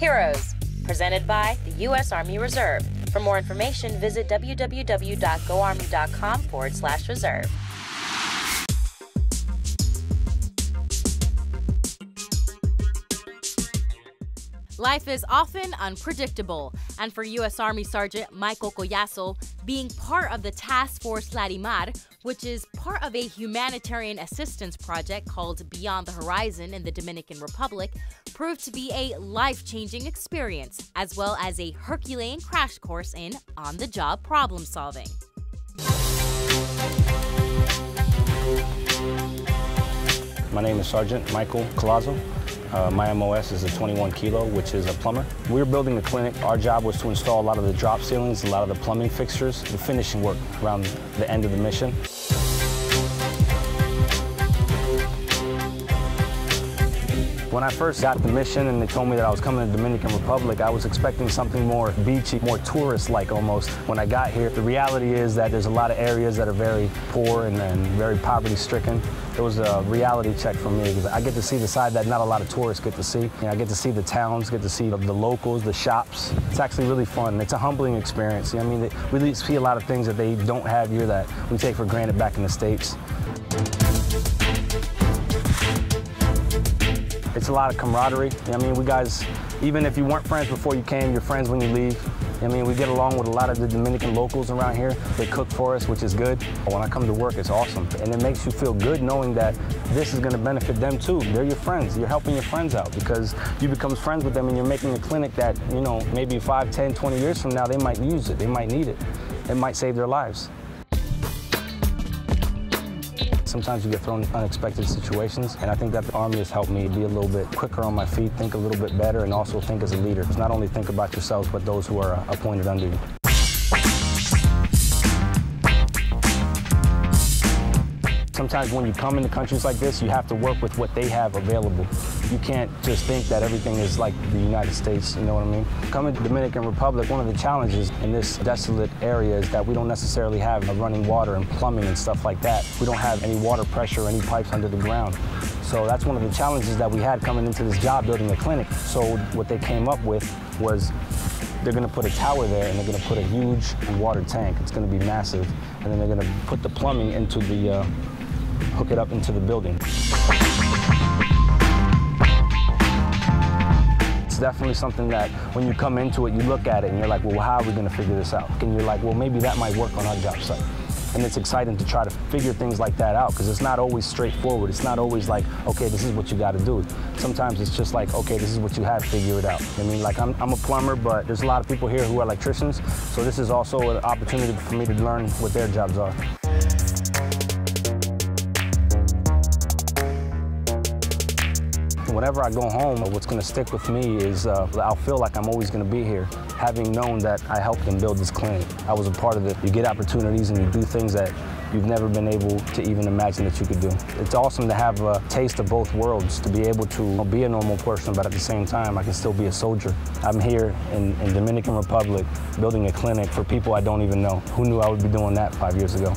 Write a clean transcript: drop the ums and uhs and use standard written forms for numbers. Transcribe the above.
Heroes, presented by the U.S. Army Reserve. For more information, visit www.goarmy.com/reserve. Life is often unpredictable, and for U.S. Army Sergeant Michael Collazo, being part of the Task Force Larimar, which is part of a humanitarian assistance project called Beyond the Horizon in the Dominican Republic, proved to be a life-changing experience, as well as a Herculean crash course in on-the-job problem solving. My name is Sergeant Michael Collazo. My MOS is a 21 kilo, which is a plumber. We were building a clinic. Our job was to install a lot of the drop ceilings, a lot of the plumbing fixtures, the finishing work around the end of the mission. When I first got the mission and they told me that I was coming to the Dominican Republic, I was expecting something more beachy, more tourist-like almost. When I got here, the reality is that there's a lot of areas that are very poor and very poverty-stricken. It was a reality check for me because I get to see the side that not a lot of tourists get to see. I get to see the towns, get to see the locals, the shops. It's actually really fun. It's a humbling experience. I mean, we see a lot of things that they don't have here that we take for granted back in the States. It's a lot of camaraderie. I mean, we guys, even if you weren't friends before you came, you're friends when you leave. I mean, we get along with a lot of the Dominican locals around here. They cook for us, which is good. When I come to work, it's awesome. And it makes you feel good knowing that this is going to benefit them too. They're your friends. You're helping your friends out because you become friends with them and you're making a clinic that, you know, maybe 5, 10, 20 years from now, they might use it. They might need it. It might save their lives. Sometimes you get thrown in unexpected situations, and I think that the Army has helped me be a little bit quicker on my feet, think a little bit better, and also think as a leader. Not only think about yourselves, but those who are appointed under you. Sometimes when you come into countries like this, you have to work with what they have available. You can't just think that everything is like the United States, you know what I mean? Coming to the Dominican Republic, one of the challenges in this desolate area is that we don't necessarily have running water and plumbing and stuff like that. We don't have any water pressure, any pipes under the ground. So that's one of the challenges that we had coming into this job building a clinic. So what they came up with was they're going to put a tower there and they're going to put a huge water tank. It's going to be massive. And then they're going to put the plumbing into the hook it up into the building. It's definitely something that when you come into it, you look at it and you're like, well, how are we going to figure this out? And you're like, well, maybe that might work on our job site. And it's exciting to try to figure things like that out because it's not always straightforward. It's not always like, okay, this is what you got to do. Sometimes it's just like, okay, this is what you have, figure it out. I mean, like I'm a plumber, but there's a lot of people here who are electricians. So this is also an opportunity for me to learn what their jobs are. Whenever I go home, what's going to stick with me is I'll feel like I'm always going to be here, having known that I helped them build this clinic. I was a part of it. You get opportunities and you do things that you've never been able to even imagine that you could do. It's awesome to have a taste of both worlds, to be able to be a normal person, but at the same time, I can still be a soldier. I'm here in Dominican Republic building a clinic for people I don't even know. Who knew I would be doing that 5 years ago?